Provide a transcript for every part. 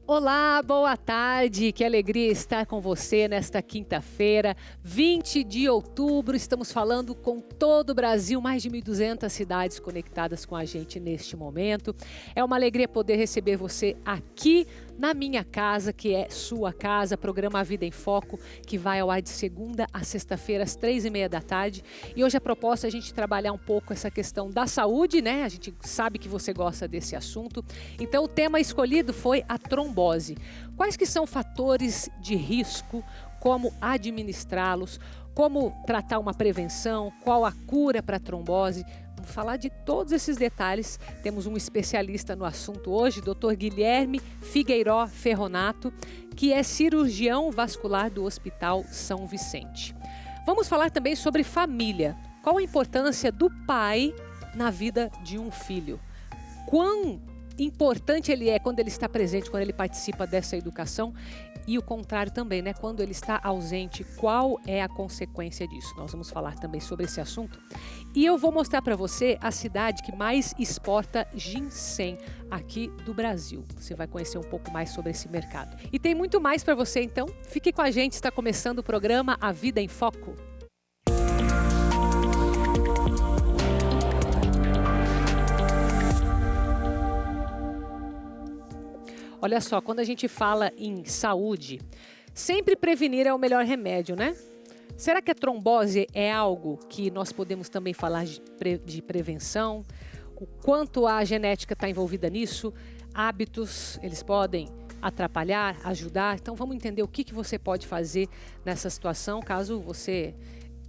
Olá, boa tarde, que alegria estar com você nesta quinta-feira, 20 de outubro. Estamos falando com todo o Brasil, mais de 1.200 cidades conectadas com a gente neste momento. É uma alegria poder receber você aqui na minha casa, que é sua casa, programa A Vida em Foco, que vai ao ar de segunda a sexta-feira, às 3h30 da tarde. E hoje a proposta é a gente trabalhar um pouco essa questão da saúde, né? A gente sabe que você gosta desse assunto. Então o tema escolhido foi a trombose. Quais que são fatores de risco, como administrá-los, como tratar uma prevenção, qual a cura para a trombose? Vamos falar de todos esses detalhes. Temos um especialista no assunto hoje, Dr. Guilherme Figueiró Ferronato, que é cirurgião vascular do Hospital São Vicente. Vamos falar também sobre família. Qual a importância do pai na vida de um filho? Quão importante ele é quando ele está presente, quando ele participa dessa educação, e o contrário também, né? Quando ele está ausente, qual é a consequência disso? Nós vamos falar também sobre esse assunto. E eu vou mostrar para você a cidade que mais exporta ginseng aqui do Brasil. Você vai conhecer um pouco mais sobre esse mercado. E tem muito mais para você, então fique com a gente. Está começando o programa A Vida em Foco. Olha só, quando a gente fala em saúde, sempre prevenir é o melhor remédio, né? Será que a trombose é algo que nós podemos também falar de prevenção? O quanto a genética está envolvida nisso? Hábitos, eles podem atrapalhar, ajudar? Então vamos entender o que você pode fazer nessa situação, caso você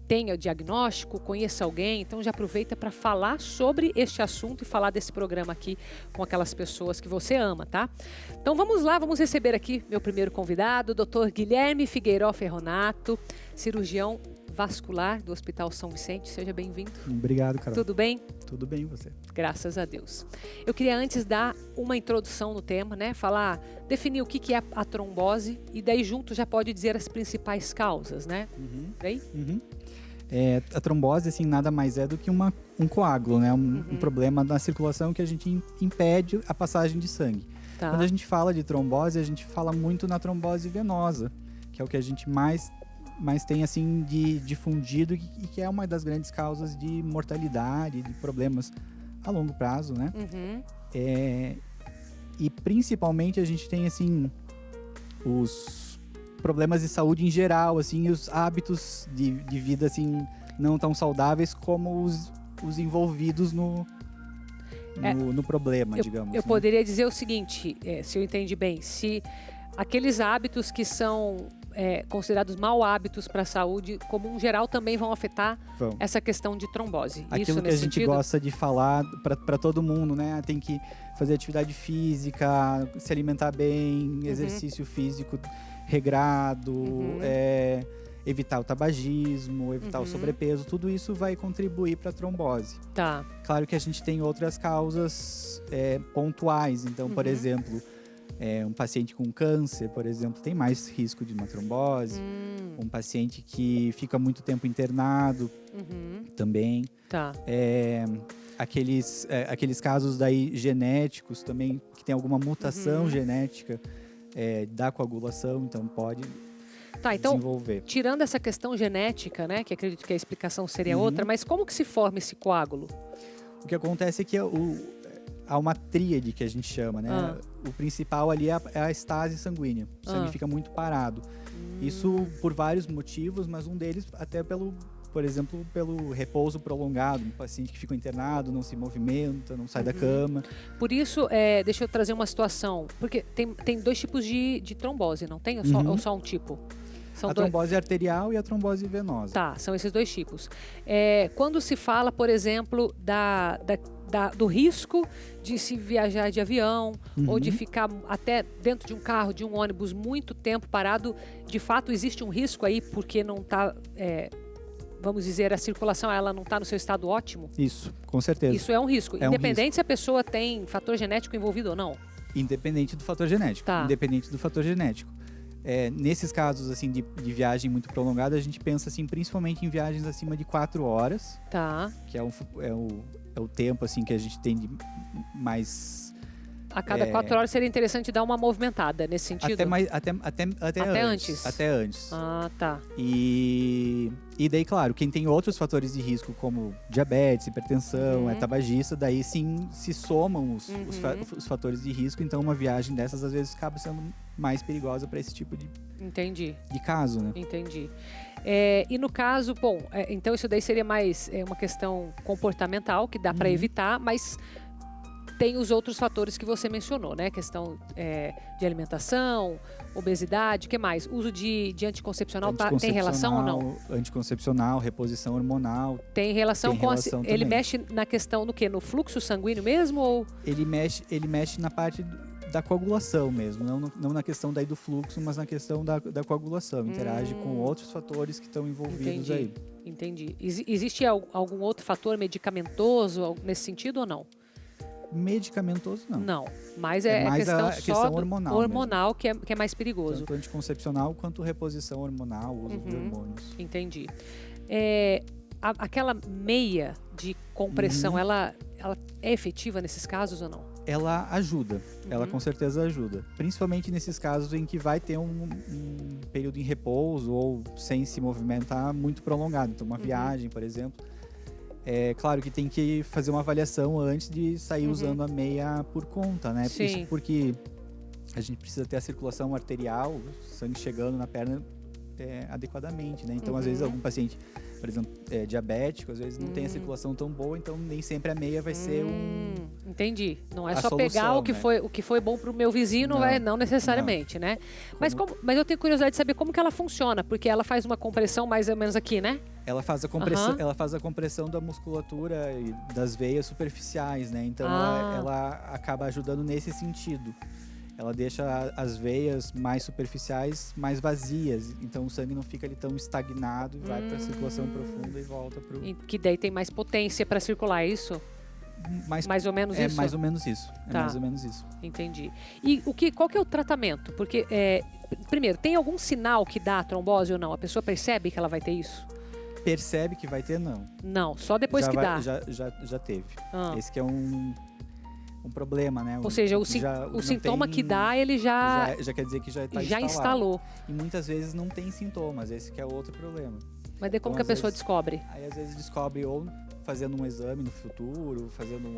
tenha o diagnóstico, conheça alguém. Então já aproveita para falar sobre este assunto e falar desse programa aqui com aquelas pessoas que você ama, tá? Então vamos lá, vamos receber aqui meu primeiro convidado, Dr. Guilherme Figueiró Ferronato, cirurgião vascular do Hospital São Vicente. Seja bem-vindo. Obrigado, Carol. Tudo bem? Tudo bem, e você? Graças a Deus. Eu queria antes dar uma introdução no tema, né? Definir o que é a trombose e daí junto já pode dizer as principais causas, né? Bem? A trombose, assim, nada mais é do que um coágulo, né? Um problema na circulação que a gente impede a passagem de sangue. Tá. Quando a gente fala de trombose, a gente fala muito na trombose venosa, que é o que a gente mais tem, assim, de difundido e que é uma das grandes causas de mortalidade, de problemas a longo prazo, né? E principalmente a gente tem, assim, os problemas de saúde em geral, assim, os hábitos de vida, assim, não tão saudáveis como os envolvidos no problema, digamos. Eu poderia dizer o seguinte, se eu entendi bem, se aqueles hábitos que são considerados mau hábitos para a saúde, como um geral, também vão afetar essa questão de trombose. Aquilo isso que a gente gosta de falar para todo mundo, né? Tem que fazer atividade física, se alimentar bem, exercício físico regrado, evitar o tabagismo, evitar o sobrepeso, tudo isso vai contribuir para a trombose. Tá. Claro que a gente tem outras causas pontuais, então, por exemplo, um paciente com câncer, por exemplo, tem mais risco de uma trombose, um paciente que fica muito tempo internado também. Tá. Aqueles casos daí genéticos também, que tem alguma mutação genética da coagulação, então pode desenvolver. Tirando essa questão genética, né, que acredito que a explicação seria outra, mas como que se forma esse coágulo? O que acontece é que há uma tríade que a gente chama, né? O principal ali é a estase sanguínea. O sangue fica muito parado. Isso por vários motivos, mas um deles até por exemplo, pelo repouso prolongado. Um paciente que fica internado, não se movimenta, não sai da cama. Por isso, deixa eu trazer uma situação. Porque tem dois tipos de trombose, não tem? Ou só um tipo? A trombose arterial e a trombose venosa. Tá, são esses dois tipos. Quando se fala, por exemplo, do risco de se viajar de avião ou de ficar até dentro de um carro, de um ônibus, muito tempo parado, de fato existe um risco aí porque não está... vamos dizer, a circulação ela não está no seu estado ótimo? Isso, com certeza. Isso é um risco, independente se a pessoa tem fator genético envolvido ou não? Independente do fator genético. Tá. Independente do fator genético. Nesses casos assim, de viagem muito prolongada, a gente pensa assim, principalmente em viagens acima de 4 horas. Tá. Que é o tempo assim, que a gente tem de mais A cada 4 horas seria interessante dar uma movimentada nesse sentido? Até antes. Até antes. Ah, tá. E daí, claro, quem tem outros fatores de risco, como diabetes, hipertensão, é tabagista, daí sim se somam os fatores de risco. Então, uma viagem dessas, às vezes, acaba sendo mais perigosa para esse tipo de caso, né? Entendi. E no caso, bom, então isso daí seria mais uma questão comportamental, que dá para evitar, mas tem os outros fatores que você mencionou, né? Questão de alimentação, obesidade, o que mais? Uso de anticoncepcional, tem relação ou não? Anticoncepcional, reposição hormonal. Tem relação com ele mexe na questão do quê? No fluxo sanguíneo mesmo? Ou? Ele mexe na parte da coagulação mesmo, não na questão daí do fluxo, mas na questão da coagulação. Interage com outros fatores que estão envolvidos aí. Entendi. Existe algum outro fator medicamentoso nesse sentido ou não? Medicamentoso, não. Não, mas é a questão hormonal que é mais perigoso. Tanto anticoncepcional quanto reposição hormonal, uso de hormônios. Entendi. Aquela meia de compressão, ela é efetiva nesses casos ou não? Ela ajuda, ela com certeza ajuda. Principalmente nesses casos em que vai ter um período em repouso ou sem se movimentar muito prolongado. Então, uma viagem, por exemplo. É claro que tem que fazer uma avaliação antes de sair usando a meia por conta, né? Sim. Isso porque a gente precisa ter a circulação arterial, o sangue chegando na perna adequadamente, né? Então, às vezes, algum paciente, por exemplo, diabético, às vezes não tem a circulação tão boa, então nem sempre a meia vai ser Entendi. Não é só solução, pegar o que foi bom para o meu vizinho, não necessariamente, né? Mas eu tenho curiosidade de saber como que ela funciona, porque ela faz uma compressão mais ou menos aqui, né? Ela faz a compressão da musculatura e das veias superficiais, né? Então ela acaba ajudando nesse sentido. Ela deixa as veias mais superficiais mais vazias, então o sangue não fica ali tão estagnado e vai para a circulação profunda e volta para o... Que daí tem mais potência para circular, é isso? Mais ou menos isso? Mais ou menos isso. Tá. Mais ou menos isso. Entendi. E qual que é o tratamento? Porque, primeiro, tem algum sinal que dá a trombose ou não? A pessoa percebe que ela vai ter isso? Percebe que vai ter, não. Não, só depois que dá. Já teve. Esse que é um problema, né? Ou seja, o sintoma que dá, ele já quer dizer que já instalou. E muitas vezes não tem sintomas, esse que é outro problema. Mas daí como que a pessoa descobre? Aí às vezes descobre ou fazendo um exame no futuro, fazendo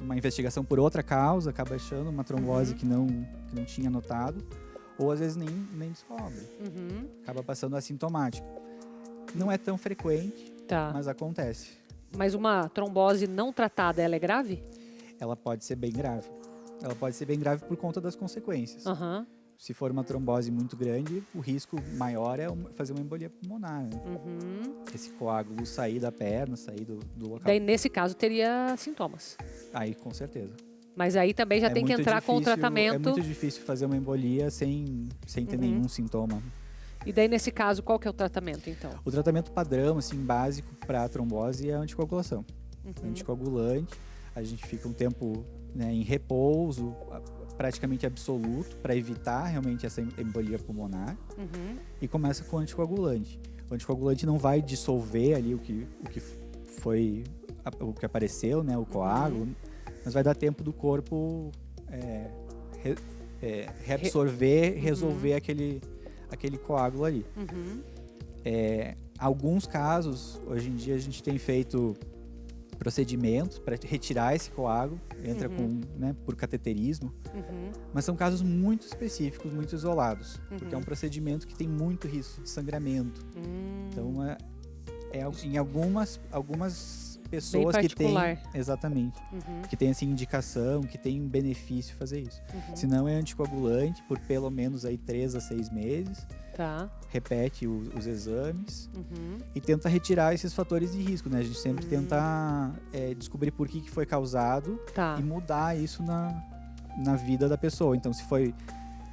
uma investigação por outra causa, acaba achando uma trombose que não tinha notado, ou às vezes nem descobre. Acaba passando assintomático. Não é tão frequente, mas acontece. Mas uma trombose não tratada, ela é grave? Ela pode ser bem grave. Ela pode ser bem grave por conta das consequências. Se for uma trombose muito grande, o risco maior é fazer uma embolia pulmonar. Né? Esse coágulo sair da perna, sair do local. Daí, nesse caso, teria sintomas. Aí, com certeza. Mas aí também já tem que entrar com o tratamento. É muito difícil fazer uma embolia sem ter nenhum sintoma. E daí, nesse caso, qual que é o tratamento, então? O tratamento padrão, assim, básico para a trombose é a anticoagulação. Anticoagulante, a gente fica um tempo, né, em repouso, praticamente absoluto, para evitar realmente essa embolia pulmonar. E começa com o anticoagulante. O anticoagulante não vai dissolver ali o que apareceu, né, o coágulo, mas vai dar tempo do corpo reabsorver, resolver aquele coágulo ali. Alguns casos, hoje em dia a gente tem feito procedimentos para retirar esse coágulo, entra por cateterismo, mas são casos muito específicos, muito isolados, porque é um procedimento que tem muito risco de sangramento. Então, em algumas pessoas que têm, exatamente, que tem assim indicação, que tem benefício fazer isso. Se não é anticoagulante por pelo menos aí 3 a 6 meses. Repete os exames e tenta retirar esses fatores de risco, né? A gente sempre tenta descobrir por que foi causado e mudar isso na vida da pessoa. Então, se foi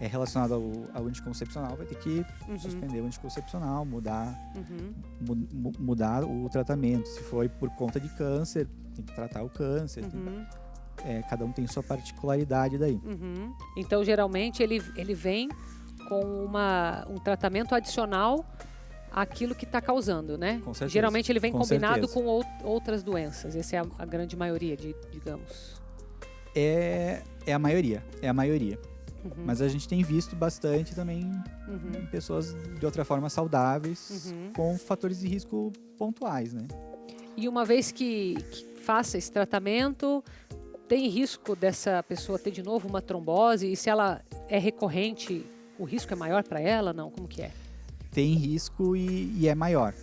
relacionado ao anticoncepcional, vai ter que suspender o anticoncepcional, mudar o tratamento. Se foi por conta de câncer, tem que tratar o câncer. Cada um tem sua particularidade daí. Então, geralmente, ele vem com um tratamento adicional àquilo que está causando, né? Com certeza. Geralmente, ele vem combinado com outras doenças. Essa é a grande maioria, digamos. É a maioria, Mas a gente tem visto bastante também pessoas de outra forma saudáveis, com fatores de risco pontuais, né? E uma vez que faça esse tratamento, tem risco dessa pessoa ter de novo uma trombose? E se ela é recorrente, o risco é maior para ela? Não? Como que é? Tem risco e é maior.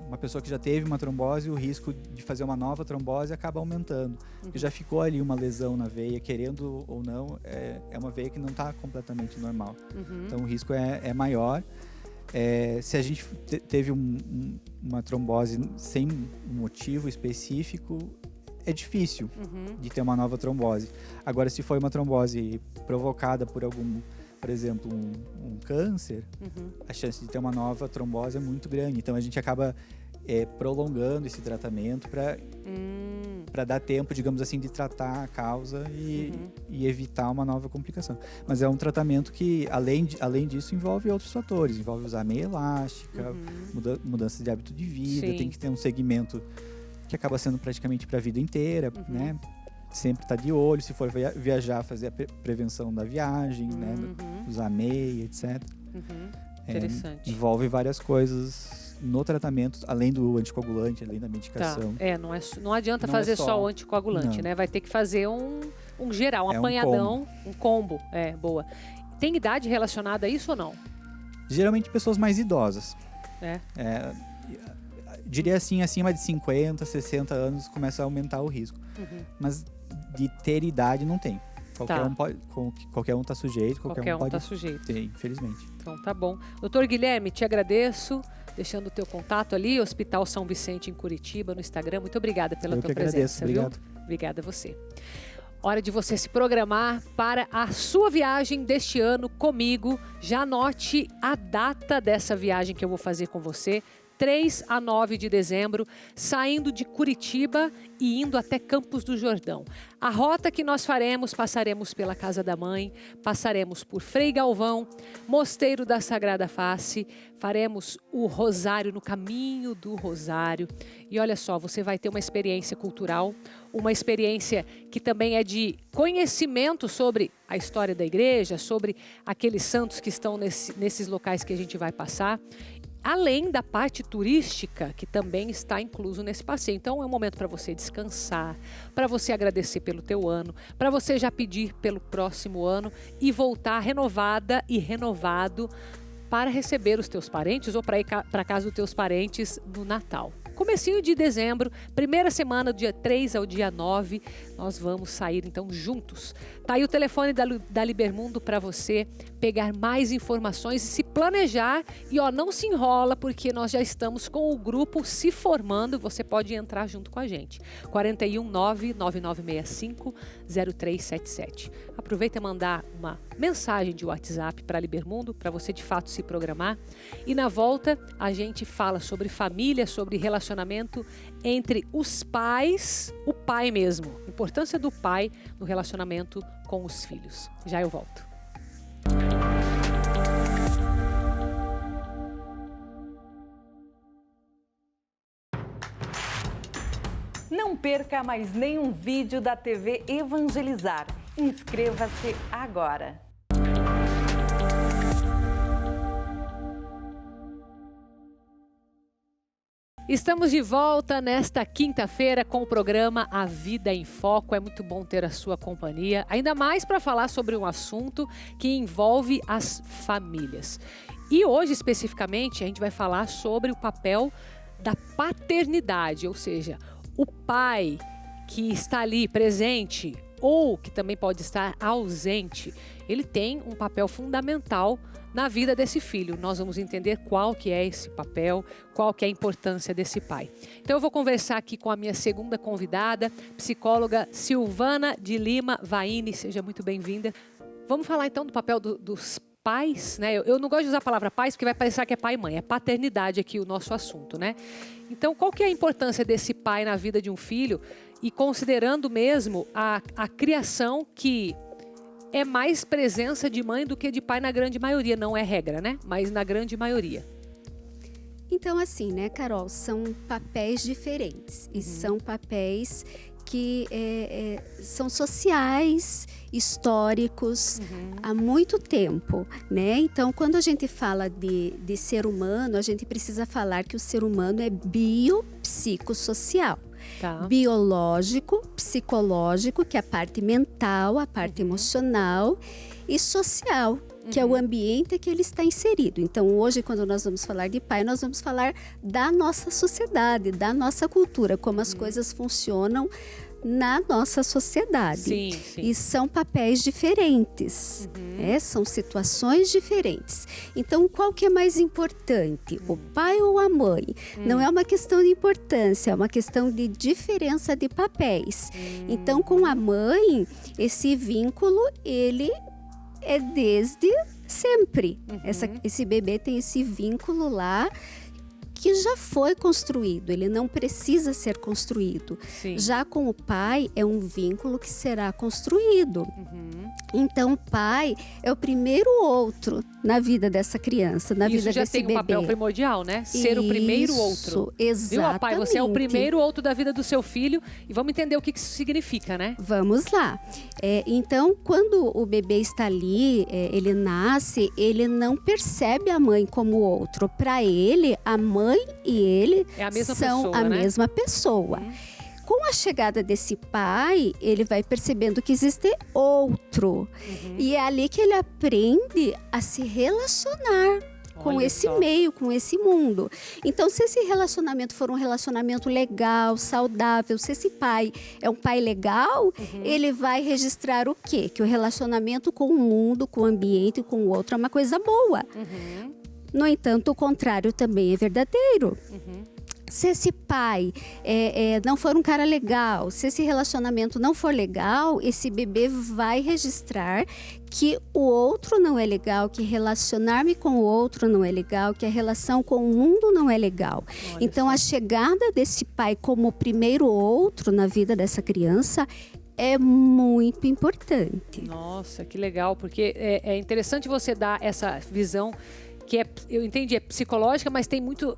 Uma pessoa que já teve uma trombose, o risco de fazer uma nova trombose acaba aumentando. Porque já ficou ali uma lesão na veia, querendo ou não, é uma veia que não está completamente normal. Então o risco é maior. Se a gente teve uma trombose sem motivo específico, é difícil de ter uma nova trombose. Agora, se foi uma trombose provocada por exemplo, um câncer, a chance de ter uma nova trombose é muito grande. Então, a gente acaba prolongando esse tratamento para dar tempo, digamos assim, de tratar a causa e evitar uma nova complicação. Mas é um tratamento que, além disso, envolve outros fatores. Envolve usar meia elástica, mudança de hábito de vida, tem que ter um segmento que acaba sendo praticamente para a vida inteira, né? Sempre estar de olho, se for viajar, fazer a prevenção da viagem, né? Usar meia, etc. Interessante. Envolve várias coisas no tratamento, além do anticoagulante, além da medicação. Não adianta fazer só o anticoagulante, né? Vai ter que fazer um geral, um apanhadão, um combo. Boa. Tem idade relacionada a isso ou não? Geralmente pessoas mais idosas. Diria assim, acima de 50, 60 anos começa a aumentar o risco. Mas de ter idade não tem. Qualquer um está sujeito, qualquer um pode ter, infelizmente. Então tá bom. Doutor Guilherme, te agradeço, deixando o teu contato ali, Hospital São Vicente em Curitiba, no Instagram. Muito obrigada pela tua presença. Obrigado. Obrigada a você. Hora de você se programar para a sua viagem deste ano comigo. Já anote a data dessa viagem que eu vou fazer com você. 3 a 9 de dezembro, saindo de Curitiba e indo até Campos do Jordão. A rota que nós faremos, passaremos pela Casa da Mãe, passaremos por Frei Galvão, Mosteiro da Sagrada Face, faremos o Rosário, no caminho do Rosário. E olha só, você vai ter uma experiência cultural, uma experiência que também é de conhecimento sobre a história da igreja, sobre aqueles santos que estão nesses locais que a gente vai passar. Além da parte turística, que também está incluso nesse passeio. Então, é um momento para você descansar, para você agradecer pelo teu ano, para você já pedir pelo próximo ano e voltar renovada e renovado para receber os teus parentes ou para ir para casa dos teus parentes no Natal. Comecinho de dezembro, primeira semana, do dia 3 ao dia 9, nós vamos sair então juntos. Tá aí o telefone da Libermundo para você pegar mais informações e se planejar. E não se enrola, porque nós já estamos com o grupo se formando, você pode entrar junto com a gente. 419-9965-0377. Aproveita e mandar uma mensagem de WhatsApp para a Libermundo, para você de fato se programar. E na volta a gente fala sobre família, sobre relacionamento entre os pais, o pai mesmo. A importância do pai no relacionamento com os filhos. Já eu volto. Não perca mais nenhum vídeo da TV Evangelizar. Inscreva-se agora. Estamos de volta nesta quinta-feira com o programa A Vida em Foco. É muito bom ter a sua companhia, ainda mais para falar sobre um assunto que envolve as famílias. E hoje, especificamente, a gente vai falar sobre o papel da paternidade, ou seja, o pai que está ali presente ou que também pode estar ausente, ele tem um papel fundamental na vida desse filho. Nós vamos entender qual que é esse papel, qual que é a importância desse pai. Então eu vou conversar aqui com a minha segunda convidada, psicóloga Silvana de Lima Vaini. Seja muito bem-vinda. Vamos falar então do papel dos pais, né? Eu não gosto de usar a palavra pais porque vai parecer que é pai e mãe. É paternidade aqui o nosso assunto, né? Então qual que é a importância desse pai na vida de um filho e considerando mesmo a criação que é mais presença de mãe do que de pai na grande maioria. Não é regra, né? Mas na grande maioria. Então, assim, né, Carol? São papéis diferentes. E são papéis que são sociais, históricos, há muito tempo, né? Então, quando a gente fala de ser humano, a gente precisa falar que o ser humano é biopsicossocial. Tá. Biológico, psicológico, que é a parte mental, a parte emocional, e social, que é o ambiente que ele está inserido. Então, hoje, quando nós vamos falar de pai, nós vamos falar da nossa sociedade, da nossa cultura, como as coisas funcionam na nossa sociedade. Sim, sim. E são papéis diferentes, são situações diferentes. Então, qual que é mais importante? O pai ou a mãe? Não é uma questão de importância, é uma questão de diferença de papéis. Então, com a mãe, esse vínculo, ele é desde sempre. Esse bebê tem esse vínculo lá que já foi construído, ele não precisa ser construído. Sim. Já com o pai, é um vínculo que será construído. Então, o pai é o primeiro outro na vida dessa criança, na vida já desse tem bebê. um papel primordial, né? Ser o primeiro outro. Exatamente. Viu, pai? Você é o primeiro outro da vida do seu filho e vamos entender o que isso significa, né? Vamos lá. Então, quando o bebê está ali, ele nasce, ele não percebe a mãe como outro. Para ele, a mãe e ele É a mesma são pessoa, a né? mesma pessoa. Com a chegada desse pai, ele vai percebendo que existe outro. E é ali que ele aprende a se relacionar com Olha esse só. meio, com esse mundo. Então, se esse relacionamento for um relacionamento legal, saudável, se esse pai é um pai legal, ele vai registrar o quê? Que o relacionamento com o mundo, com o ambiente, com o outro é uma coisa boa. No entanto, o contrário também é verdadeiro. Se esse pai não for um cara legal, se esse relacionamento não for legal, esse bebê vai registrar que o outro não é legal, que relacionar-me com o outro não é legal, que a relação com o mundo não é legal. Então, a chegada desse pai como o primeiro outro na vida dessa criança é muito importante. Nossa, que legal, porque é interessante você dar essa visão que eu entendi, é psicológica, mas tem muito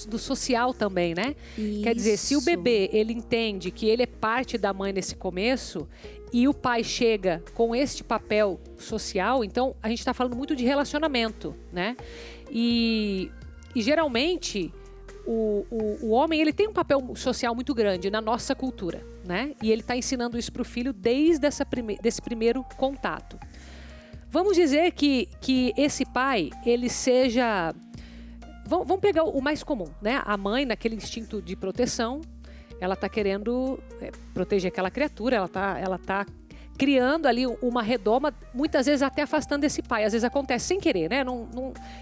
do social também, né? Isso. Quer dizer, se o bebê, ele entende que ele é parte da mãe nesse começo e o pai chega com este papel social, então a gente está falando muito de relacionamento, né? E geralmente o homem, ele tem um papel social muito grande na nossa cultura, né? E ele está ensinando isso para o filho desde desse primeiro contato. Vamos dizer que esse pai, ele seja... Vamos pegar o mais comum, né? A mãe, naquele instinto de proteção, ela está querendo proteger aquela criatura, ela tá criando ali uma redoma, muitas vezes até afastando esse pai. Às vezes acontece sem querer, né?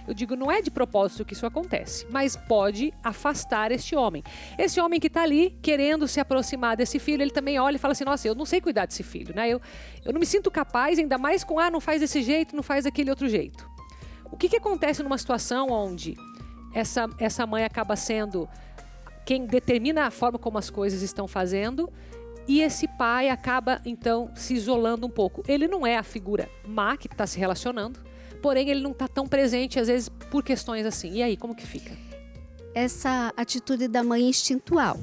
Eu digo, não é de propósito que isso acontece, mas pode afastar este homem. Esse homem que está ali querendo se aproximar desse filho, ele também olha e fala assim, nossa, eu não sei cuidar desse filho, né? Eu não me sinto capaz, ainda mais com, não faz desse jeito, não faz daquele outro jeito. O que acontece numa situação onde essa mãe acaba sendo quem determina a forma como as coisas estão fazendo e esse pai acaba, então, se isolando um pouco? Ele não é a figura má que está se relacionando, porém ele não está tão presente, às vezes, por questões assim. E aí, como que fica? Essa atitude da mãe instintual.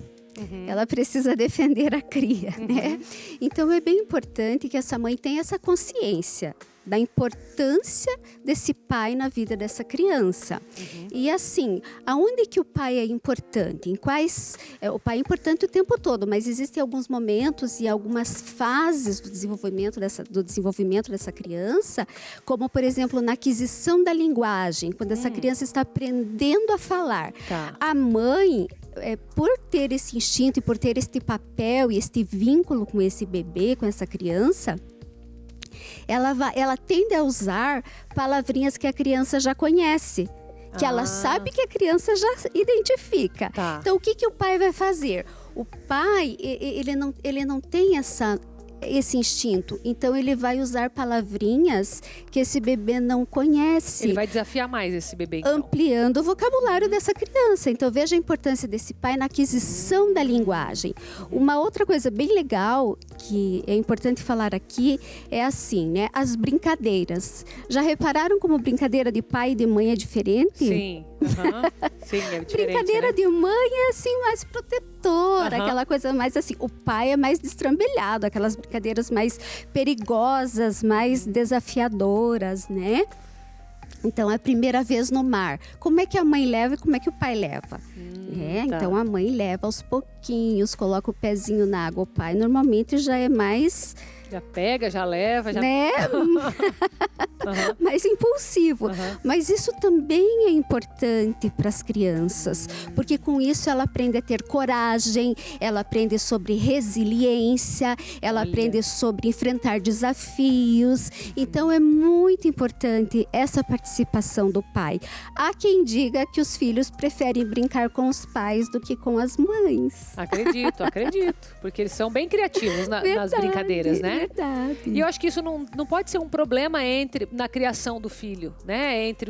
Ela precisa defender a cria, né? Então, é bem importante que essa mãe tenha essa consciência da importância desse pai na vida dessa criança. E assim, aonde que o pai é importante? O pai é importante o tempo todo, mas existem alguns momentos e algumas fases do desenvolvimento dessa criança, como, por exemplo, na aquisição da linguagem, quando essa criança está aprendendo a falar. Tá. A mãe, por ter esse instinto e por ter este papel e este vínculo com esse bebê, com essa criança, ela tende a usar palavrinhas que a criança já conhece, que ela sabe que a criança já identifica. Tá. Então, o que o pai vai fazer? O pai, ele não tem esse instinto, então ele vai usar palavrinhas que esse bebê não conhece. Ele vai desafiar mais esse bebê, então. Ampliando o vocabulário dessa criança. Então, veja a importância desse pai na aquisição da linguagem. Uma outra coisa bem legal que é importante falar aqui é assim, né? As brincadeiras. Já repararam como brincadeira de pai e de mãe é diferente? Sim, sim, é diferente. Brincadeira, né? De mãe é assim, mais protetora, aquela coisa mais assim. O pai é mais destrambelhado, aquelas brincadeiras mais perigosas, mais desafiadoras, né? Então, é a primeira vez no mar. Como é que a mãe leva e como é que o pai leva? Tá. Então, a mãe leva aos pouquinhos, coloca o pezinho na água. O pai normalmente já é mais... Já pega, já leva, já... Né? Mais impulsivo. Mas isso também é importante para as crianças, porque com isso ela aprende a ter coragem, ela aprende sobre resiliência, ela aprende sobre enfrentar desafios. Então é muito importante essa participação do pai. Há quem diga que os filhos preferem brincar com os pais do que com as mães. Acredito. Porque eles são bem criativos nas brincadeiras, né? Verdade. E eu acho que isso não pode ser um problema na criação do filho, né? Entre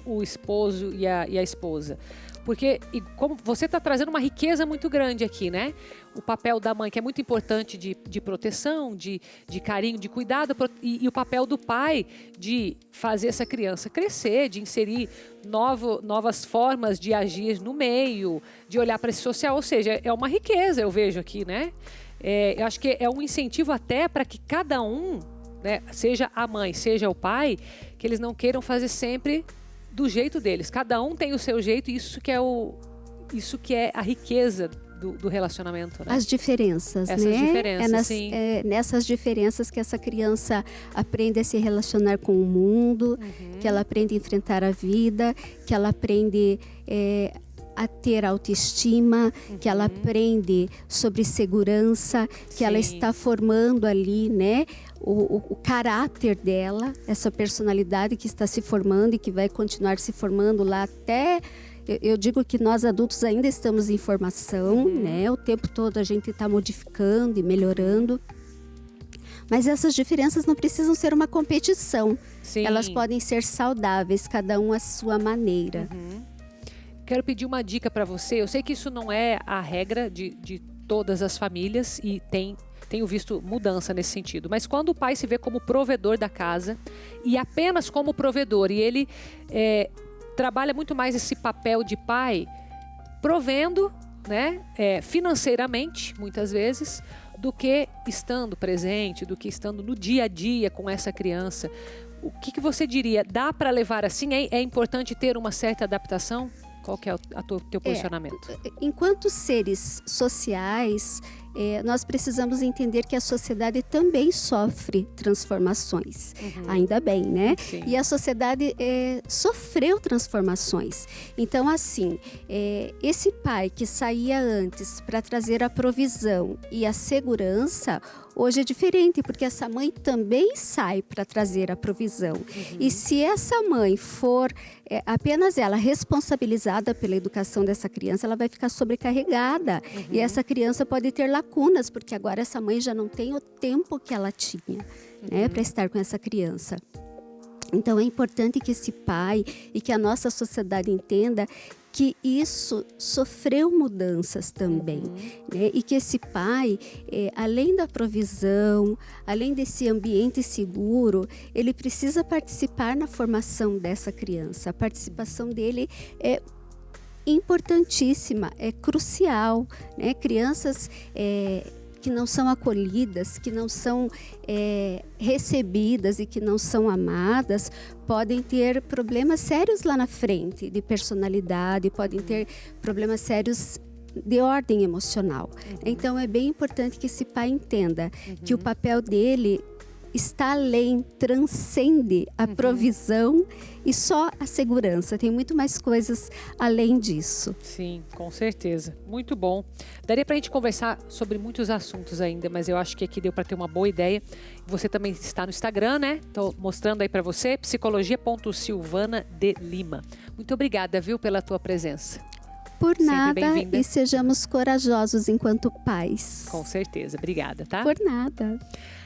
o esposo e a esposa. Porque, como você está trazendo uma riqueza muito grande aqui, né? O papel da mãe, que é muito importante de proteção, de carinho, de cuidado, e o papel do pai de fazer essa criança crescer, de inserir novas formas de agir no meio, de olhar para esse social. Ou seja, é uma riqueza, eu vejo aqui, né? Eu acho que é um incentivo até para que cada um, né, seja a mãe, seja o pai, que eles não queiram fazer sempre do jeito deles. Cada um tem o seu jeito e isso que é a riqueza do relacionamento, né? As diferenças, Essas né? diferenças, sim. Nessas diferenças que essa criança aprende a se relacionar com o mundo, que ela aprende a enfrentar a vida, que ela aprende a ter autoestima, que ela aprende sobre segurança, que ela está formando ali, né? O caráter dela, essa personalidade que está se formando e que vai continuar se formando lá até... Eu digo que nós adultos ainda estamos em formação, né? O tempo todo a gente está modificando e melhorando. Mas essas diferenças não precisam ser uma competição. Sim. Elas podem ser saudáveis, cada um à sua maneira. Quero pedir uma dica para você. Eu sei que isso não é a regra de todas as famílias e tenho visto mudança nesse sentido. Mas quando o pai se vê como provedor da casa e apenas como provedor, e ele trabalha muito mais esse papel de pai, provendo, né, financeiramente, muitas vezes, do que estando presente, do que estando no dia a dia com essa criança. O que você diria? Dá para levar assim? É importante ter uma certa adaptação? Qual que é o teu posicionamento? Enquanto seres sociais, nós precisamos entender que a sociedade também sofre transformações. Ainda bem, né? Sim. E a sociedade sofreu transformações. Então, assim, esse pai que saía antes para trazer a provisão e a segurança, hoje é diferente, porque essa mãe também sai para trazer a provisão. E se essa mãe for apenas ela responsabilizada pela educação dessa criança, ela vai ficar sobrecarregada. E essa criança pode ter lacunas, porque agora essa mãe já não tem o tempo que ela tinha, né, para estar com essa criança. Então é importante que esse pai e que a nossa sociedade entenda que isso sofreu mudanças também, né? E que esse pai, além da provisão, além desse ambiente seguro, ele precisa participar na formação dessa criança. A participação dele é importantíssima, é crucial, né? Crianças que não são acolhidas, que não são recebidas e que não são amadas, podem ter problemas sérios lá na frente, de personalidade, podem ter problemas sérios de ordem emocional. Então, é bem importante que esse pai entenda que o papel dele está além, transcende a provisão e só a segurança. Tem muito mais coisas além disso. Sim, com certeza. Muito bom. Daria para a gente conversar sobre muitos assuntos ainda, mas eu acho que aqui deu para ter uma boa ideia. Você também está no Instagram, né? Estou mostrando aí para você, psicologia.silvana.de.lima. Muito obrigada, viu, pela tua presença. Por Sempre nada, bem-vinda. e sejamos corajosos enquanto pais. Com certeza. Obrigada, tá? Por nada.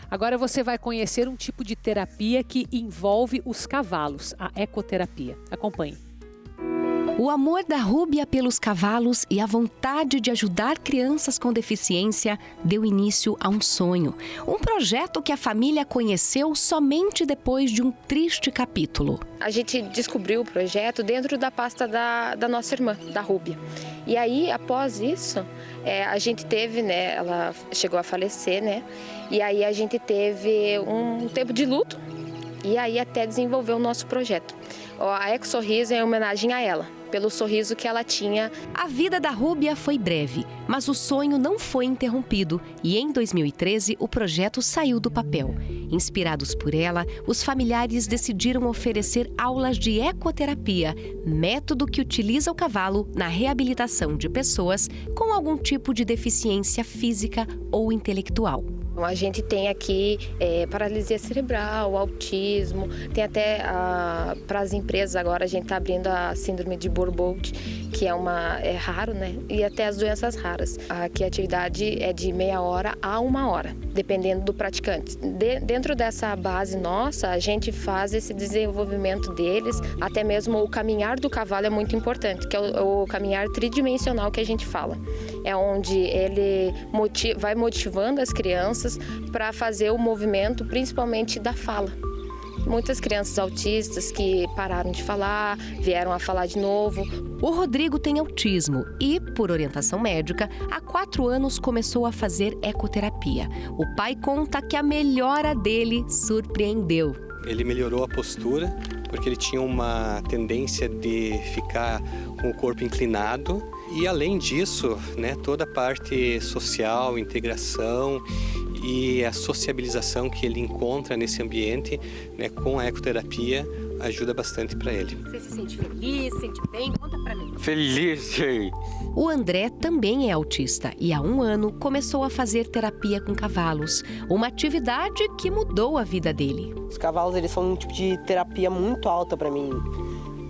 Agora você vai conhecer um tipo de terapia que envolve os cavalos, a ecoterapia. Acompanhe. O amor da Rúbia pelos cavalos e a vontade de ajudar crianças com deficiência deu início a um sonho. Um projeto que a família conheceu somente depois de um triste capítulo. A gente descobriu o projeto dentro da pasta da nossa irmã, da Rúbia. E aí, após isso, a gente teve, né, ela chegou a falecer, né? E aí a gente teve um tempo de luto e aí até desenvolveu o nosso projeto. A Eco Sorriso é em homenagem a ela, pelo sorriso que ela tinha. A vida da Rúbia foi breve, mas o sonho não foi interrompido e em 2013 o projeto saiu do papel. Inspirados por ela, os familiares decidiram oferecer aulas de ecoterapia, método que utiliza o cavalo na reabilitação de pessoas com algum tipo de deficiência física ou intelectual. A gente tem aqui paralisia cerebral, autismo, tem até para as empresas agora a gente está abrindo a síndrome de Burbold, que é raro, né? E até as doenças raras. Aqui a atividade é de meia hora a 1 hora, dependendo do praticante. Dentro dessa base nossa, a gente faz esse desenvolvimento deles, até mesmo o caminhar do cavalo é muito importante, que é o caminhar tridimensional que a gente fala. É onde ele vai motivando as crianças para fazer o movimento, principalmente da fala. Muitas crianças autistas que pararam de falar, vieram a falar de novo. O Rodrigo tem autismo e, por orientação médica, há 4 anos começou a fazer ecoterapia. O pai conta que a melhora dele surpreendeu. Ele melhorou a postura, porque ele tinha uma tendência de ficar com o corpo inclinado. E, além disso, né, toda a parte social, integração e a sociabilização que ele encontra nesse ambiente, né, com a ecoterapia, ajuda bastante para ele. Você se sente feliz, se sente bem? Conta pra mim. Feliz, sim. O André também é autista e há 1 ano começou a fazer terapia com cavalos, uma atividade que mudou a vida dele. Os cavalos, eles são um tipo de terapia muito alta para mim.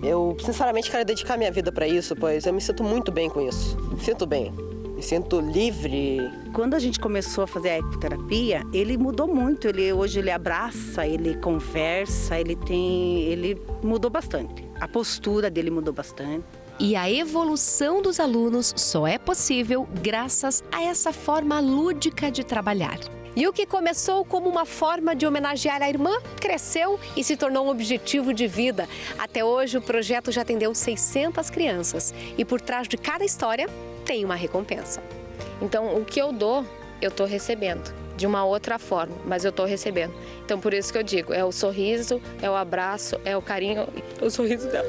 Eu, sinceramente, quero dedicar minha vida para isso, pois eu me sinto muito bem com isso. Me sinto bem, me sinto livre. Quando a gente começou a fazer a ecoterapia, ele mudou muito. Hoje ele abraça, ele conversa, ele mudou bastante. A postura dele mudou bastante. E a evolução dos alunos só é possível graças a essa forma lúdica de trabalhar. E o que começou como uma forma de homenagear a irmã, cresceu e se tornou um objetivo de vida. Até hoje, o projeto já atendeu 600 crianças. E por trás de cada história, tem uma recompensa. Então, o que eu dou, eu estou recebendo. De uma outra forma, mas eu estou recebendo. Então, por isso que eu digo, é o sorriso, é o abraço, é o carinho, o sorriso dela.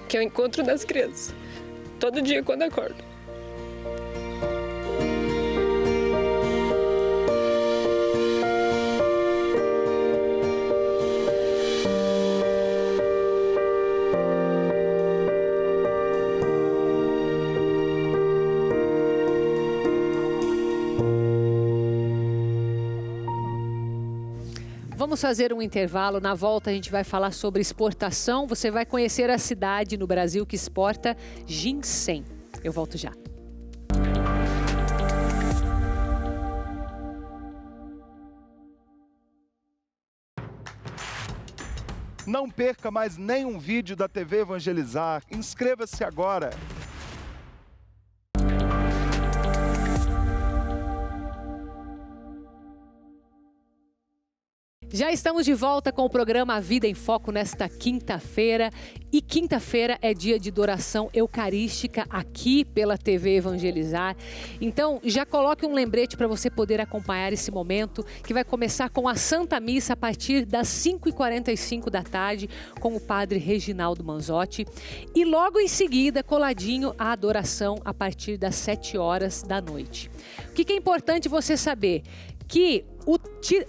Que eu encontro das crianças, todo dia quando acordo. Vamos fazer um intervalo. Na volta a gente vai falar sobre exportação. Você vai conhecer a cidade no Brasil que exporta ginseng. Eu volto já. Não perca mais nenhum vídeo da TV Evangelizar. Inscreva-se agora. Já estamos de volta com o programa A Vida em Foco nesta quinta-feira. E quinta-feira é dia de adoração eucarística aqui pela TV Evangelizar. Então, já coloque um lembrete para você poder acompanhar esse momento, que vai começar com a Santa Missa a partir das 5h45 da tarde, com o padre Reginaldo Manzotti. E logo em seguida, coladinho, a adoração a partir das 7 horas da noite. O que é importante você saber? Que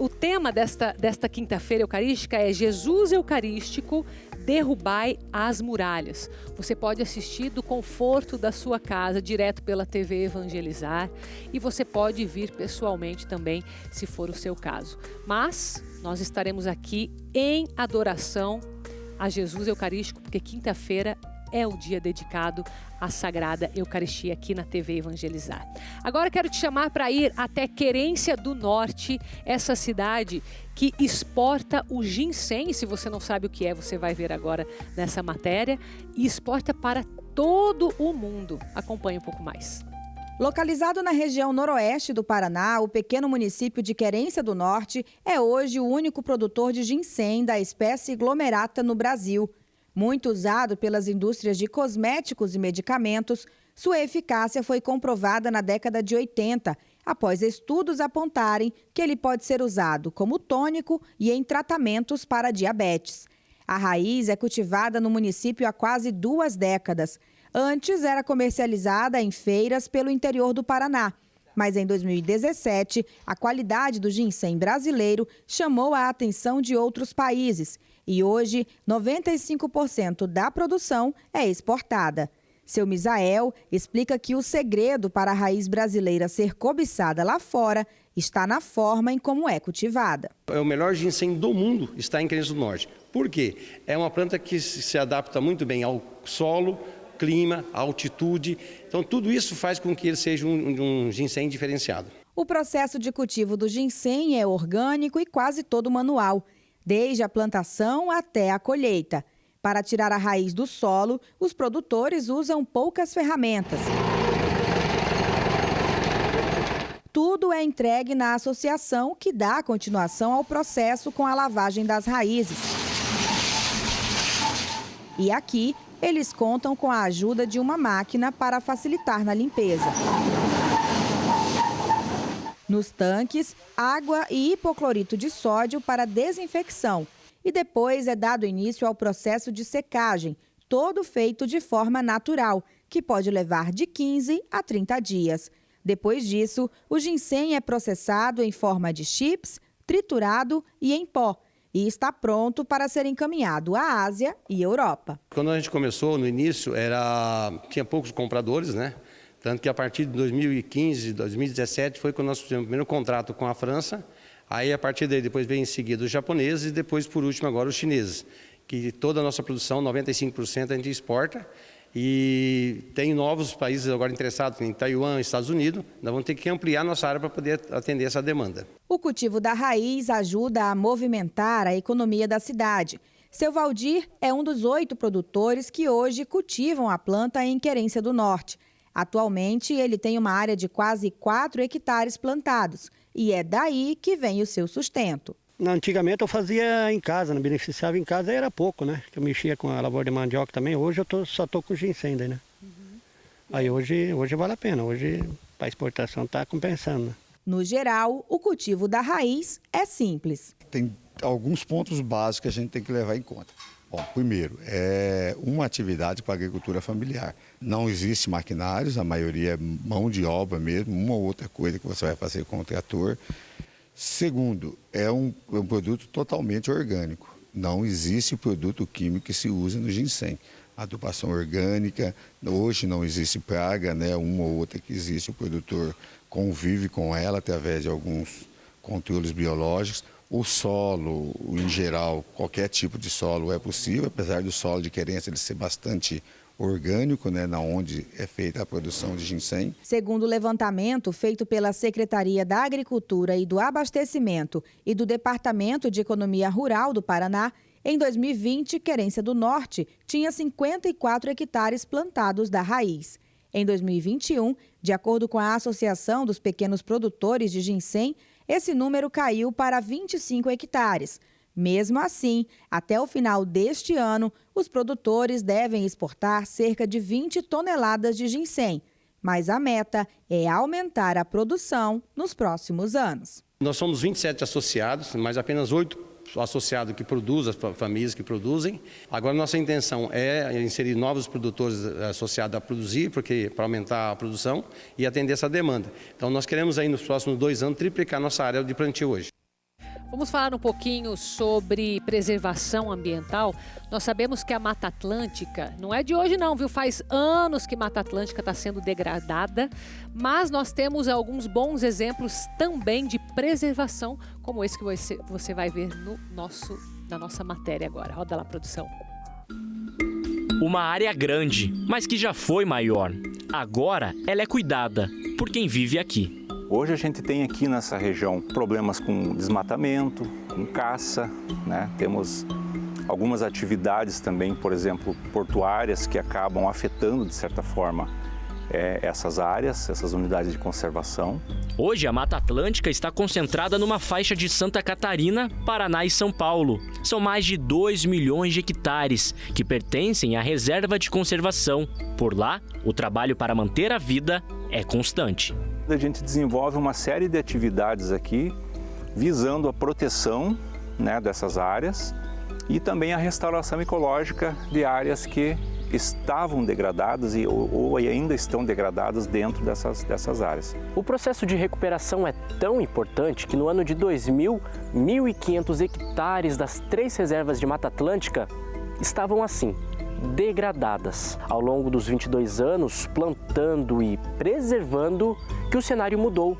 o tema desta quinta-feira eucarística é Jesus Eucarístico, derrubai as muralhas. Você pode assistir do conforto da sua casa, direto pela TV Evangelizar, e você pode vir pessoalmente também, se for o seu caso. Mas nós estaremos aqui em adoração a Jesus Eucarístico, porque quinta-feira é o dia dedicado à Sagrada Eucaristia aqui na TV Evangelizar. Agora quero te chamar para ir até Querência do Norte, essa cidade que exporta o ginseng. Se você não sabe o que é, você vai ver agora nessa matéria. E exporta para todo o mundo. Acompanhe um pouco mais. Localizado na região noroeste do Paraná, o pequeno município de Querência do Norte é hoje o único produtor de ginseng da espécie Glomerata no Brasil. Muito usado pelas indústrias de cosméticos e medicamentos, sua eficácia foi comprovada na década de 80, após estudos apontarem que ele pode ser usado como tônico e em tratamentos para diabetes. A raiz é cultivada no município há quase 2 décadas. Antes era comercializada em feiras pelo interior do Paraná. Mas em 2017, a qualidade do ginseng brasileiro chamou a atenção de outros países. E hoje, 95% da produção é exportada. Seu Misael explica que o segredo para a raiz brasileira ser cobiçada lá fora está na forma em como é cultivada. O melhor ginseng do mundo está em Querência do Norte. Por quê? É uma planta que se adapta muito bem ao solo, clima, altitude. Então, tudo isso faz com que ele seja um ginseng diferenciado. O processo de cultivo do ginseng é orgânico e quase todo manual, desde a plantação até a colheita. Para tirar a raiz do solo, os produtores usam poucas ferramentas. Tudo é entregue na associação que dá continuação ao processo com a lavagem das raízes. E aqui, eles contam com a ajuda de uma máquina para facilitar na limpeza. Nos tanques, água e hipoclorito de sódio para desinfecção. E depois é dado início ao processo de secagem, todo feito de forma natural, que pode levar de 15 a 30 dias. Depois disso, o ginseng é processado em forma de chips, triturado e em pó. E está pronto para ser encaminhado à Ásia e Europa. Quando a gente começou, no início, tinha poucos compradores, né? Tanto que a partir de 2015, 2017, foi quando nós fizemos o primeiro contrato com a França. Aí, a partir daí, depois veio em seguida os japoneses e depois, por último, agora os chineses. Que toda a nossa produção, 95%, a gente exporta. E tem novos países agora interessados, em Taiwan, Estados Unidos. Nós vamos ter que ampliar nossa área para poder atender essa demanda. O cultivo da raiz ajuda a movimentar a economia da cidade. Seu Valdir é um dos 8 produtores que hoje cultivam a planta em Querência do Norte. Atualmente, ele tem uma área de quase 4 hectares plantados. E é daí que vem o seu sustento. Antigamente eu fazia em casa, né? Beneficiava em casa, era pouco, né? Eu mexia com a lavoura de mandioca também. Hoje eu só estou com ginseng, né? Aí hoje vale a pena, hoje para exportação está compensando. No geral, o cultivo da raiz é simples. Tem alguns pontos básicos que a gente tem que levar em conta. Bom, primeiro, é uma atividade para a agricultura familiar. Não existe maquinários, a maioria é mão de obra mesmo, uma ou outra coisa que você vai fazer com o trator. Segundo, é um produto totalmente orgânico. Não existe produto químico que se use no ginseng. Adubação orgânica, hoje não existe praga, né? Uma ou outra que existe, o produtor convive com ela através de alguns controles biológicos. O solo, em geral, qualquer tipo de solo é possível, apesar do solo de Querência ele ser bastante orgânico, né, na onde é feita a produção de ginseng. Segundo o levantamento feito pela Secretaria da Agricultura e do Abastecimento e do Departamento de Economia Rural do Paraná, em 2020, Querência do Norte tinha 54 hectares plantados da raiz. Em 2021, de acordo com a Associação dos Pequenos Produtores de Ginseng, esse número caiu para 25 hectares. Mesmo assim, até o final deste ano, os produtores devem exportar cerca de 20 toneladas de ginseng. Mas a meta é aumentar a produção nos próximos anos. Nós somos 27 associados, mas apenas 8 associados que produzem, as famílias que produzem. Agora, nossa intenção é inserir novos produtores associados a produzir, para aumentar a produção e atender essa demanda. Então, nós queremos aí nos próximos 2 anos triplicar nossa área de plantio hoje. Vamos falar um pouquinho sobre preservação ambiental. Nós sabemos que a Mata Atlântica, não é de hoje não, viu? Faz anos que a Mata Atlântica está sendo degradada, mas nós temos alguns bons exemplos também de preservação, como esse que você vai ver na nossa matéria agora. Roda lá, produção. Uma área grande, mas que já foi maior. Agora ela é cuidada por quem vive aqui. Hoje a gente tem aqui nessa região problemas com desmatamento, com caça, né? Temos algumas atividades também, por exemplo, portuárias, que acabam afetando, de certa forma, essas áreas, essas unidades de conservação. Hoje a Mata Atlântica está concentrada numa faixa de Santa Catarina, Paraná e São Paulo. São mais de 2 milhões de hectares que pertencem à reserva de conservação. Por lá, o trabalho para manter a vida é constante. A gente desenvolve uma série de atividades aqui visando a proteção, né, dessas áreas e também a restauração ecológica de áreas que estavam degradadas ou ainda estão degradadas dentro dessas áreas. O processo de recuperação é tão importante que no ano de 2000, 1.500 hectares das 3 reservas de Mata Atlântica estavam assim, degradadas. Ao longo dos 22 anos, plantando e preservando, que o cenário mudou.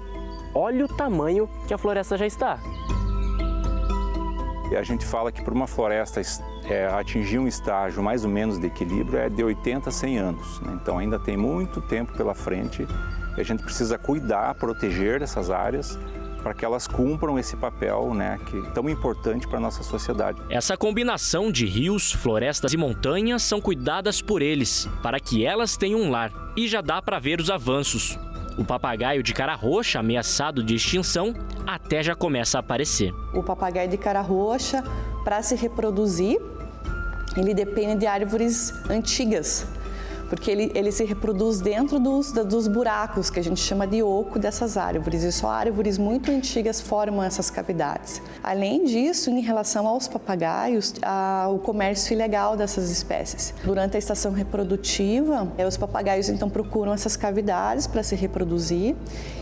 Olha o tamanho que a floresta já está. E a gente fala que para uma floresta atingir um estágio mais ou menos de equilíbrio é de 80 a 100 anos. Né? Então ainda tem muito tempo pela frente e a gente precisa cuidar, proteger essas áreas para que elas cumpram esse papel, né, que é tão importante para a nossa sociedade. Essa combinação de rios, florestas e montanhas são cuidadas por eles, para que elas tenham um lar. E já dá para ver os avanços. O papagaio de cara roxa, ameaçado de extinção, até já começa a aparecer. O papagaio de cara roxa, para se reproduzir, ele depende de árvores antigas, porque ele se reproduz dentro dos buracos, que a gente chama de oco dessas árvores, e só árvores muito antigas formam essas cavidades. Além disso, em relação aos papagaios, o comércio ilegal dessas espécies. Durante a estação reprodutiva, os papagaios então procuram essas cavidades para se reproduzir,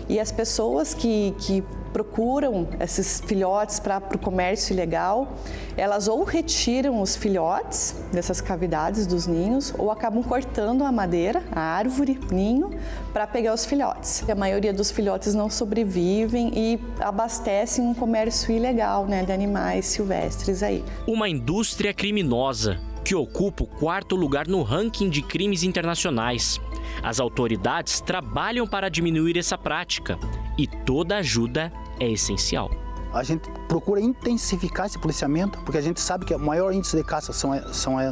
e as pessoas que procuram esses filhotes para o comércio ilegal, elas ou retiram os filhotes dessas cavidades dos ninhos ou acabam cortando a madeira, a árvore, ninho, para pegar os filhotes. A maioria dos filhotes não sobrevivem e abastecem um comércio ilegal, né, de animais silvestres aí. Uma indústria criminosa que ocupa o 4º lugar no ranking de crimes internacionais. As autoridades trabalham para diminuir essa prática e toda ajuda é essencial. A gente procura intensificar esse policiamento, porque a gente sabe que o maior índice de caça são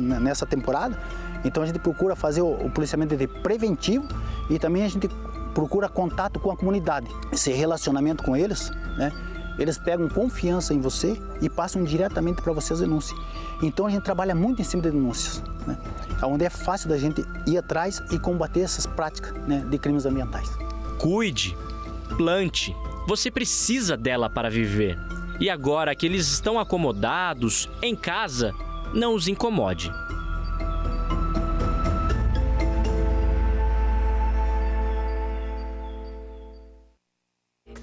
nessa temporada. Então a gente procura fazer o policiamento preventivo e também a gente procura contato com a comunidade. Esse relacionamento com eles, né? Eles pegam confiança em você e passam diretamente para você as denúncias. Então a gente trabalha muito em cima de denúncias, né? Onde é fácil da gente ir atrás e combater essas práticas, né, de crimes ambientais. Cuide, plante. Você precisa dela para viver. E agora que eles estão acomodados, em casa, não os incomode.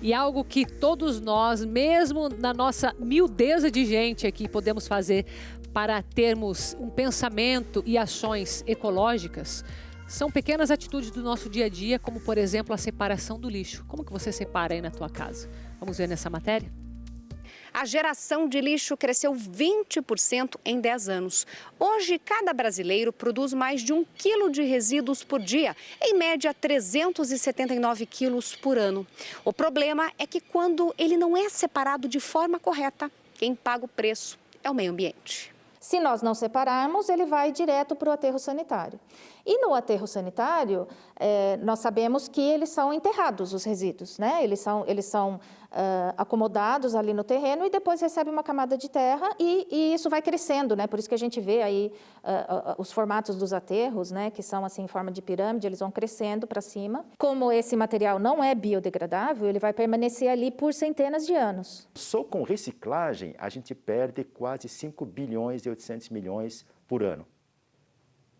E algo que todos nós, mesmo na nossa miudeza de gente aqui, podemos fazer para termos um pensamento e ações ecológicas, são pequenas atitudes do nosso dia a dia, como, por exemplo, a separação do lixo. Como que você separa aí na tua casa? Vamos ver nessa matéria? A geração de lixo cresceu 20% em 10 anos. Hoje, cada brasileiro produz mais de 1 quilo de resíduos por dia, em média 379 quilos por ano. O problema é que quando ele não é separado de forma correta, quem paga o preço é o meio ambiente. Se nós não separarmos, ele vai direto para o aterro sanitário. E no aterro sanitário, nós sabemos que eles são enterrados, os resíduos, né? Eles são acomodados ali no terreno e depois recebe uma camada de terra e isso vai crescendo, né? Por isso que a gente vê aí os formatos dos aterros, né? Que são assim em forma de pirâmide, eles vão crescendo para cima. Como esse material não é biodegradável, ele vai permanecer ali por centenas de anos. Só com reciclagem, a gente perde quase 5 bilhões e 800 milhões por ano.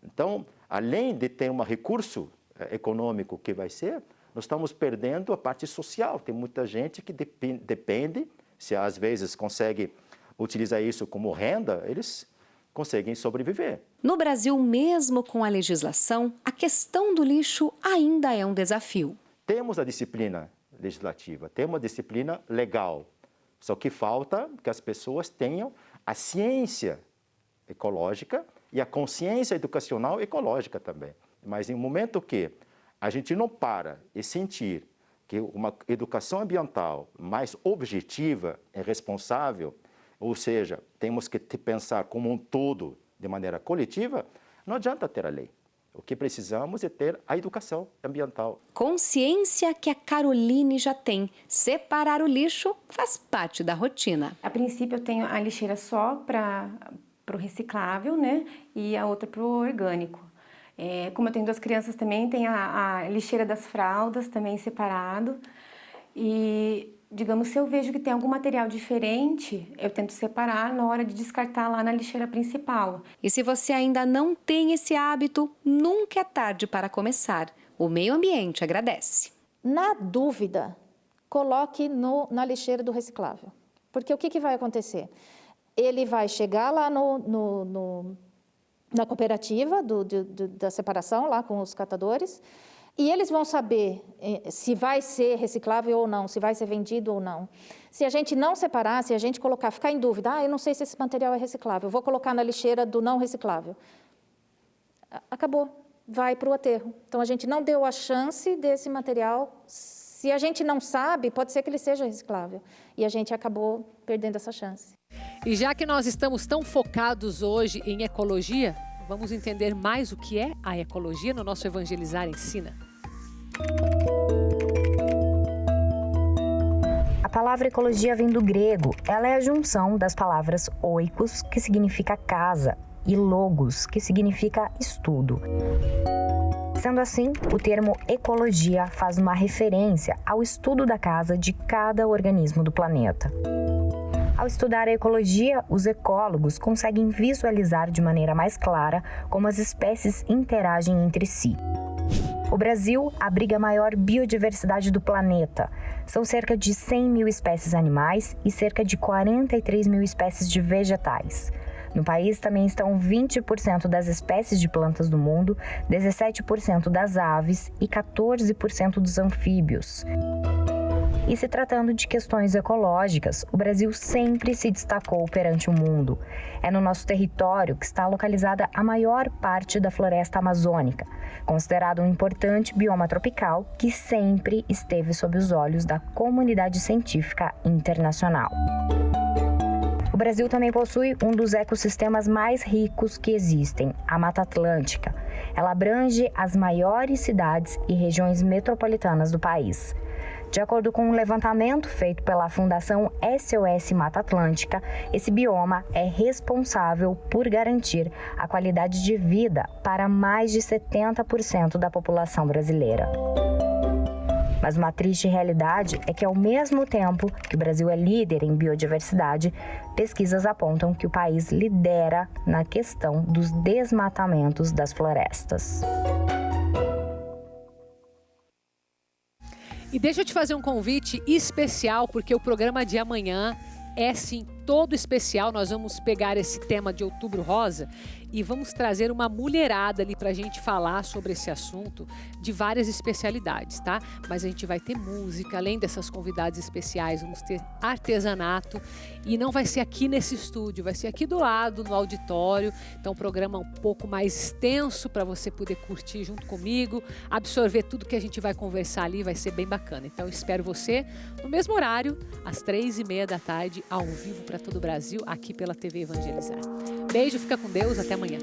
Então, além de ter um recurso econômico que vai ser, nós estamos perdendo a parte social. Tem muita gente que depende, se às vezes consegue utilizar isso como renda, eles conseguem sobreviver. No Brasil, mesmo com a legislação, a questão do lixo ainda é um desafio. Temos a disciplina legislativa, temos a disciplina legal, só que falta que as pessoas tenham a ciência ecológica e a consciência educacional ecológica também. Mas em um momento que a gente não para e sentir que uma educação ambiental mais objetiva e responsável, ou seja, temos que pensar como um todo, de maneira coletiva, não adianta ter a lei. O que precisamos é ter a educação ambiental. Consciência que a Caroline já tem. Separar o lixo faz parte da rotina. A princípio, eu tenho a lixeira só para o reciclável, né? E a outra para o orgânico. Como eu tenho 2 crianças também, tem a lixeira das fraldas também separado. E, digamos, se eu vejo que tem algum material diferente, eu tento separar na hora de descartar lá na lixeira principal. E se você ainda não tem esse hábito, nunca é tarde para começar. O meio ambiente agradece. Na dúvida, coloque na lixeira do reciclável. Porque o que vai acontecer? Ele vai chegar lá na cooperativa da separação, lá com os catadores, e eles vão saber se vai ser reciclável ou não, se vai ser vendido ou não. Se a gente não separar, se a gente ficar em dúvida, eu não sei se esse material é reciclável, vou colocar na lixeira do não reciclável. Acabou, vai para o aterro. Então, a gente não deu a chance desse material. Se a gente não sabe, pode ser que ele seja reciclável. E a gente acabou perdendo essa chance. E já que nós estamos tão focados hoje em ecologia, vamos entender mais o que é a ecologia no nosso Evangelizar Ensina. A palavra ecologia vem do grego. Ela é a junção das palavras oikos, que significa casa, e logos, que significa estudo. Sendo assim, o termo ecologia faz uma referência ao estudo da casa de cada organismo do planeta. Ao estudar a ecologia, os ecólogos conseguem visualizar de maneira mais clara como as espécies interagem entre si. O Brasil abriga a maior biodiversidade do planeta. São cerca de 100 mil espécies animais e cerca de 43 mil espécies de vegetais. No país também estão 20% das espécies de plantas do mundo, 17% das aves e 14% dos anfíbios. E se tratando de questões ecológicas, o Brasil sempre se destacou perante o mundo. É no nosso território que está localizada a maior parte da floresta amazônica, considerado um importante bioma tropical que sempre esteve sob os olhos da comunidade científica internacional. O Brasil também possui um dos ecossistemas mais ricos que existem, a Mata Atlântica. Ela abrange as maiores cidades e regiões metropolitanas do país. De acordo com um levantamento feito pela Fundação SOS Mata Atlântica, esse bioma é responsável por garantir a qualidade de vida para mais de 70% da população brasileira. Mas uma triste realidade é que, ao mesmo tempo que o Brasil é líder em biodiversidade, pesquisas apontam que o país lidera na questão dos desmatamentos das florestas. E deixa eu te fazer um convite especial, porque o programa de amanhã é sim todo especial. Nós vamos pegar esse tema de Outubro Rosa e vamos trazer uma mulherada ali pra gente falar sobre esse assunto de várias especialidades, tá? Mas a gente vai ter música, além dessas convidadas especiais, vamos ter artesanato e não vai ser aqui nesse estúdio, vai ser aqui do lado, no auditório. Então o programa é um pouco mais extenso para você poder curtir junto comigo, absorver tudo que a gente vai conversar ali, vai ser bem bacana. Então espero você no mesmo horário, às 3h30 da tarde, ao vivo para todo o Brasil, aqui pela TV Evangelizar. Beijo, fica com Deus, até amanhã.